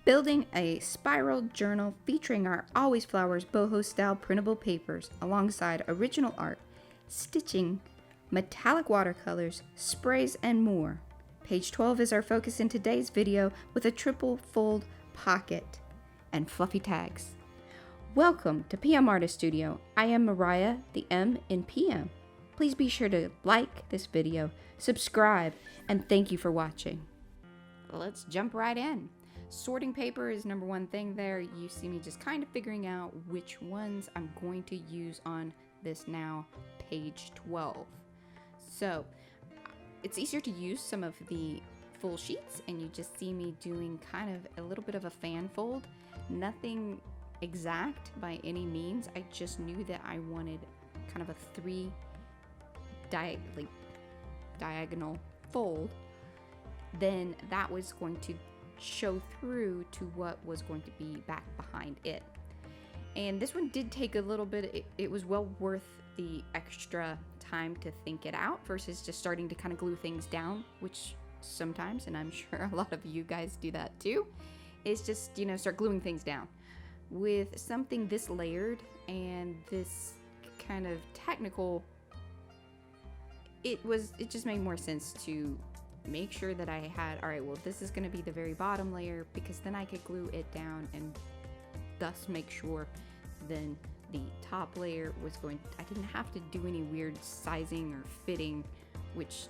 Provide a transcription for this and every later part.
Building a spiral journal featuring our Always Flowers boho style printable papers alongside original art, stitching, metallic watercolors, sprays, and more. Page 12 is our focus in today's video with a triple fold pocket and fluffy tags. Welcome to PM Artist Studio. I am Mariah, the M in PM. Please be sure to like this video, subscribe, and thank you for watching. Let's jump right in. Sorting paper is number one thing there. You see me just kind of figuring out which ones I'm going to use on this now page 12. So it's easier to use some of the full sheets, and you just see me doing kind of a little bit of a fan fold. Nothing exact by any means. I just knew that I wanted kind of a three diagonal fold. Then that was going to show through to what was going to be back behind it. And this one did take a little bit, it was well worth the extra time to think it out versus just starting to kind of glue things down, which sometimes, and I'm sure a lot of you guys do that too, is just, start gluing things down. With something this layered and this kind of technical, it just made more sense to make sure that I had, all right, well, this is going to be the very bottom layer, because then I could glue it down and thus make sure then the top layer was I didn't have to do any weird sizing or fitting, which,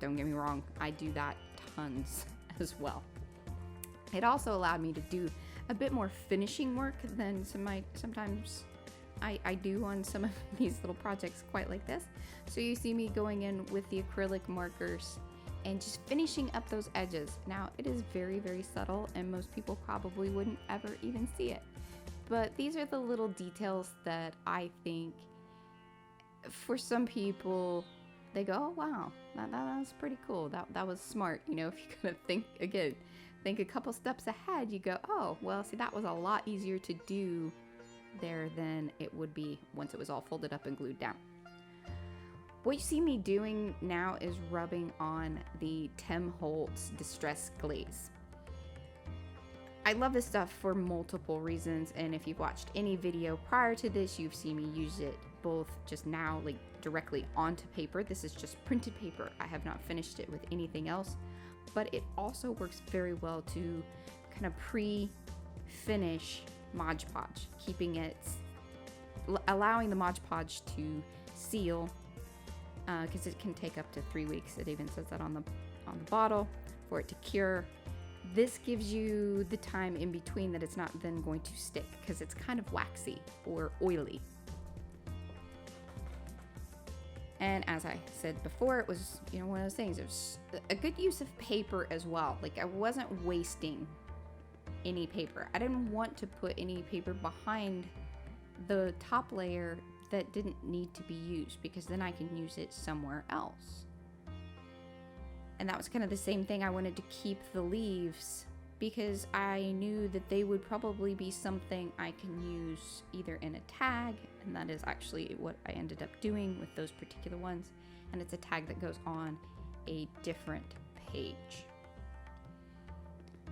don't get me wrong, I do that tons as well. It also allowed me to do a bit more finishing work than sometimes I do on some of these little projects quite like this. So you see me going in with the acrylic markers and just finishing up those edges. Now, it is very, very subtle, and most people probably wouldn't ever even see it. But these are the little details that I think, for some people, they go, oh, wow, that was pretty cool. That was smart. If you're gonna think a couple steps ahead, you go, oh, well, see, that was a lot easier to do there than it would be once it was all folded up and glued down. What you see me doing now is rubbing on the Tim Holtz Distress Glaze. I love this stuff for multiple reasons, and if you've watched any video prior to this, you've seen me use it both just now, like directly onto paper. This is just printed paper. I have not finished it with anything else, but it also works very well to kind of pre-finish Mod Podge, allowing the Mod Podge to seal, because it can take up to 3 weeks. It even says that on the bottle, for it to cure. This gives you the time in between that it's not then going to stick, because it's kind of waxy or oily. And as I said before, it was one of those things. It was a good use of paper as well. Like, I wasn't wasting any paper. I didn't want to put any paper behind the top layer that didn't need to be used, because then I can use it somewhere else. And that was kind of the same thing. I wanted to keep the leaves because I knew that they would probably be something I can use either in a tag, and that is actually what I ended up doing with those particular ones, and it's a tag that goes on a different page.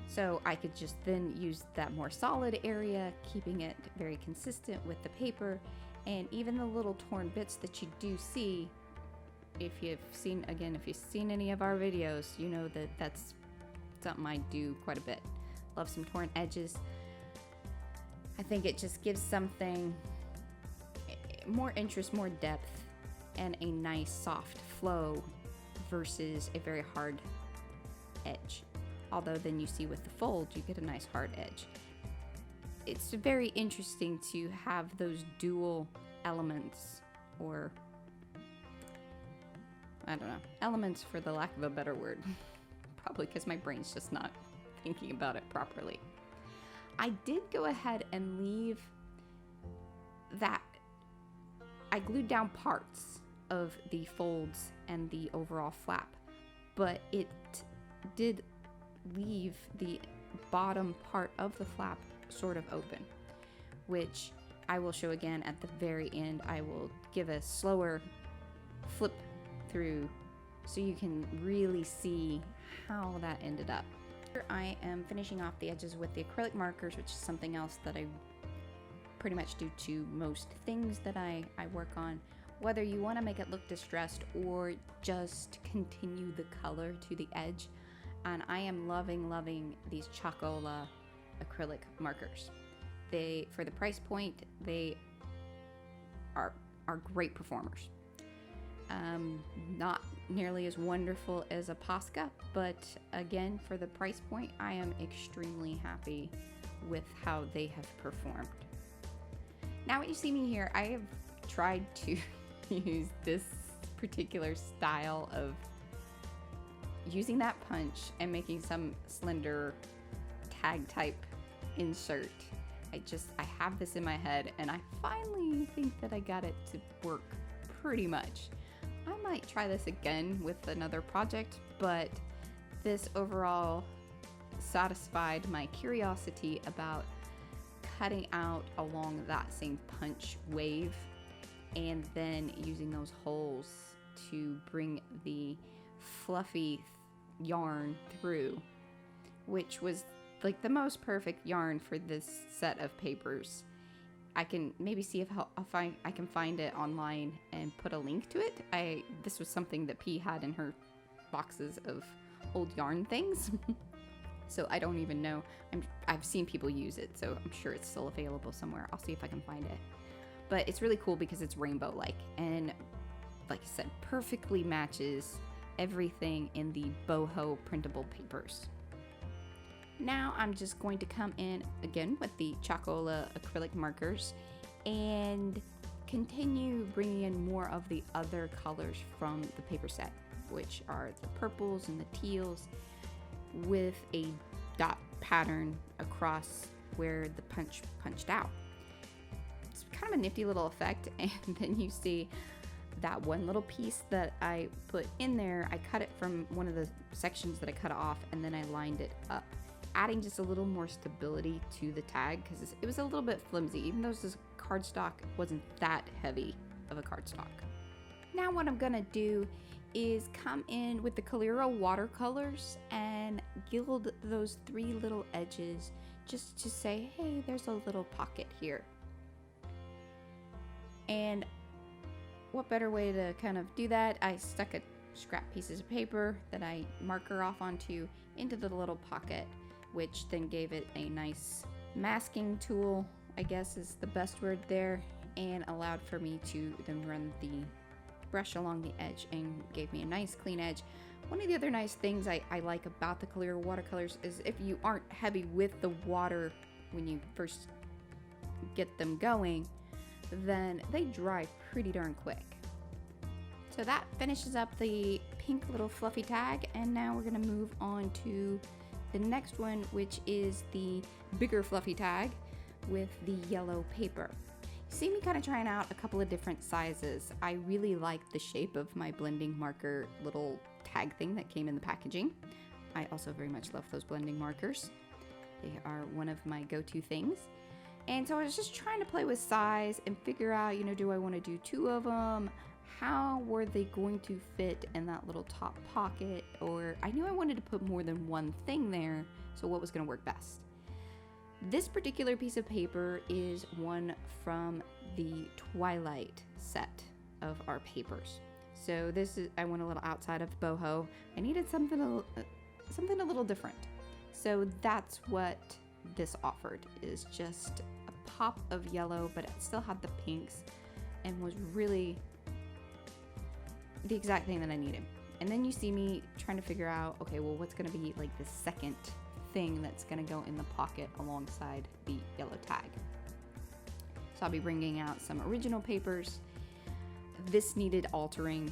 So I could just then use that more solid area, keeping it very consistent with the paper. And even the little torn bits that you do see, if you've seen any of our videos, you know that that's something I do quite a bit. Love some torn edges. I think it just gives something more interest, more depth, and a nice soft flow versus a very hard edge. Although then you see with the fold, you get a nice hard edge. It's very interesting to have those dual elements, or I don't know, elements for the lack of a better word. Probably because my brain's just not thinking about it properly. I did go ahead and leave that. I glued down parts of the folds and the overall flap, but it did leave the bottom part of the flap sort of open, which I will show again at the very end. I will give a slower flip through so you can really see how that ended up. I am finishing off the edges with the acrylic markers, which is something else that I pretty much do to most things that I work on. Whether you want to make it look distressed or just continue the color to the edge. And I am loving these Chocola acrylic markers. For the price point, they are great performers. Not nearly as wonderful as a Posca, but again, for the price point, I am extremely happy with how they have performed. Now what you see me here, I have tried to use this particular style of using that punch and making some slender tag type insert. I have this in my head, and I finally think that I got it to work pretty much. I might try this again with another project, but this overall satisfied my curiosity about cutting out along that same punch wave and then using those holes to bring the fluffy yarn through, which was like the most perfect yarn for this set of papers. I can maybe see if I can find it online and put a link to it. This was something that P had in her boxes of old yarn things. So I don't even know. I've seen people use it, so I'm sure it's still available somewhere. I'll see if I can find it. But it's really cool because it's rainbow-like, and like I said, perfectly matches everything in the boho printable papers. Now I'm just going to come in again with the Chocola acrylic markers and continue bringing in more of the other colors from the paper set, which are the purples and the teals, with a dot pattern across where the punch punched out. It's kind of a nifty little effect. And then you see that one little piece that I put in there, I cut it from one of the sections that I cut off, and then I lined it up, adding just a little more stability to the tag because it was a little bit flimsy, even though this cardstock wasn't that heavy of a cardstock. Now what I'm gonna do is come in with the Coliro watercolors and gild those 3 little edges just to say, hey, there's a little pocket here. And what better way to kind of do that? I stuck a scrap pieces of paper that I marker off onto into the little pocket, which then gave it a nice masking tool, I guess is the best word there, and allowed for me to then run the brush along the edge and gave me a nice clean edge. One of the other nice things I like about the Coliro watercolors is if you aren't heavy with the water when you first get them going, then they dry pretty darn quick. So that finishes up the pink little fluffy tag, and now we're gonna move on to the next one, which is the bigger fluffy tag with the yellow paper. You see me kind of trying out a couple of different sizes. I really like the shape of my blending marker little tag thing that came in the packaging. I also very much love those blending markers. They are one of my go-to things. And so I was just trying to play with size and figure out, do I want to do 2 of them? How were they going to fit in that little top pocket? Or I knew I wanted to put more than one thing there, so what was going to work best? This particular piece of paper is one from the Twilight set of our papers. So I went a little outside of boho. I needed something a little different. So that's what this offered, is just a pop of yellow, but it still had the pinks and was really the exact thing that I needed. And then you see me trying to figure out, okay, well, what's going to be like the second thing that's going to go in the pocket alongside the yellow tag. So I'll be bringing out some original papers. This needed altering.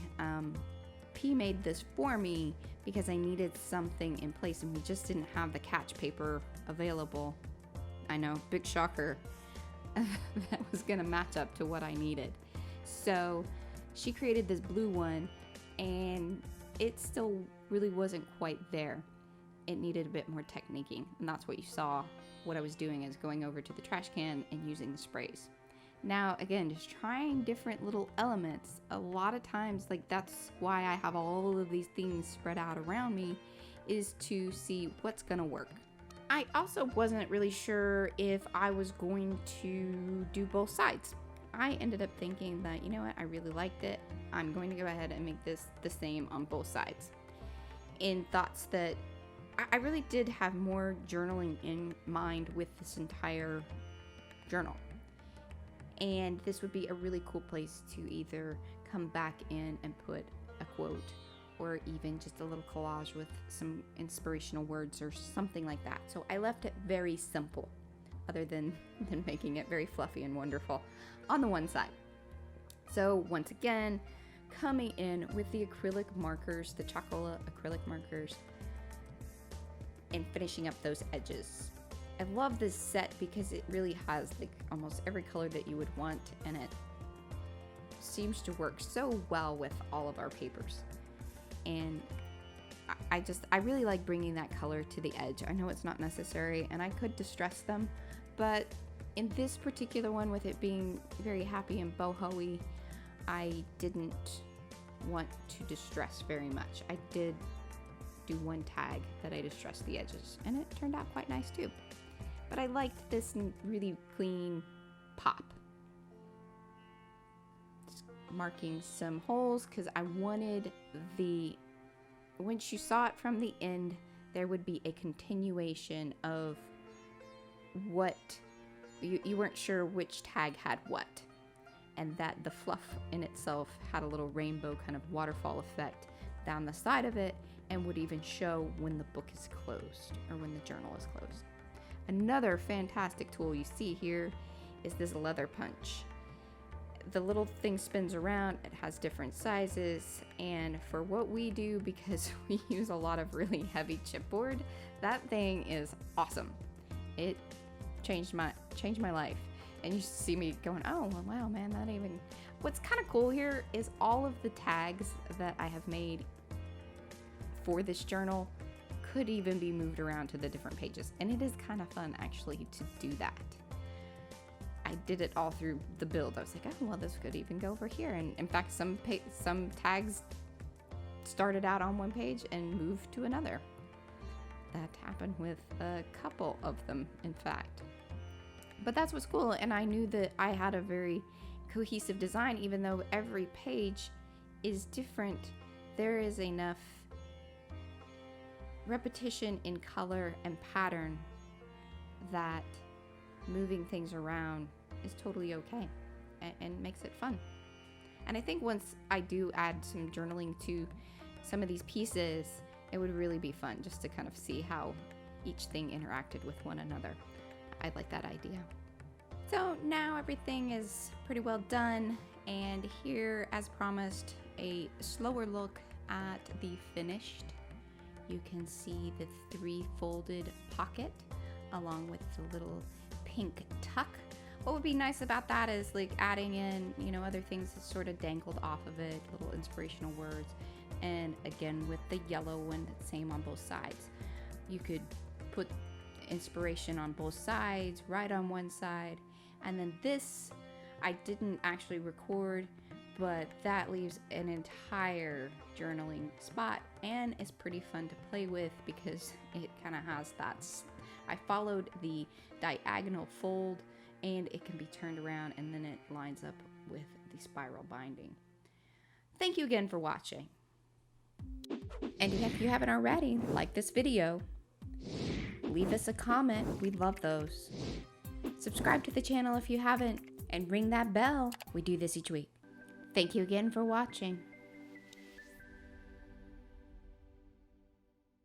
P made this for me because I needed something in place, and we just didn't have the catch paper available. I know, big shocker. That was going to match up to what I needed. So she created this blue one, and it still really wasn't quite there. It needed a bit more techniquing, and that's what you saw. What I was doing is going over to the trash can and using the sprays. Now, again, just trying different little elements. A lot of times, like, that's why I have all of these things spread out around me, is to see what's gonna work. I also wasn't really sure if I was going to do both sides. I ended up thinking that, you know what, I really liked it. I'm going to go ahead and make this the same on both sides. In thoughts that I really did have more journaling in mind with this entire journal. And this would be a really cool place to either come back in and put a quote, or even just a little collage with some inspirational words or something like that. So I left it very simple, other than making it very fluffy and wonderful on the one side. So once again, coming in with the acrylic markers, the chocolate acrylic markers, and finishing up those edges. I love this set because it really has like almost every color that you would want, and it seems to work so well with all of our papers. And I really like bringing that color to the edge. I know it's not necessary, and I could distress them, but in this particular one, with it being very happy and boho-y, I didn't want to distress very much. I did do one tag that I distressed the edges, and it turned out quite nice too. But I liked this really clean pop. Just marking some holes because I wanted once you saw it from the end, there would be a continuation of what you weren't sure which tag had what, and that the fluff in itself had a little rainbow kind of waterfall effect down the side of it, and would even show when the book is closed or when the journal is closed. Another fantastic tool you see here is this leather punch. The little thing spins around, it has different sizes, and for what we do, because we use a lot of really heavy chipboard, that thing is awesome. It changed my life. And you see me going, oh wow, man, that even. What's kind of cool here is all of the tags that I have made for this journal could even be moved around to the different pages, and it is kind of fun actually to do that. I did it all through the build. I was like, oh well, this could even go over here, and in fact some tags started out on one page and moved to another. That happened with a couple of them, in fact. But that's what's cool, and I knew that I had a very cohesive design. Even though every page is different, there is enough repetition in color and pattern that moving things around is totally okay and makes it fun. And I think once I do add some journaling to some of these pieces, it would really be fun just to kind of see how each thing interacted with one another. I like that idea. So now everything is pretty well done, and here, as promised, a slower look at the finished. You can see the 3 folded pocket along with the little pink tuck. What would be nice about that is like adding in, other things that sort of dangled off of it, little inspirational words. And again, with the yellow one, same on both sides. You could put inspiration on both sides, right on one side. And then this, I didn't actually record, but that leaves an entire journaling spot, and it's pretty fun to play with because it kind of has that. I followed the diagonal fold, and it can be turned around, and then it lines up with the spiral binding. Thank you again for watching. And if you haven't already, like this video, leave us a comment. We love those. Subscribe to the channel if you haven't, and ring that bell. We do this each week. Thank you again for watching.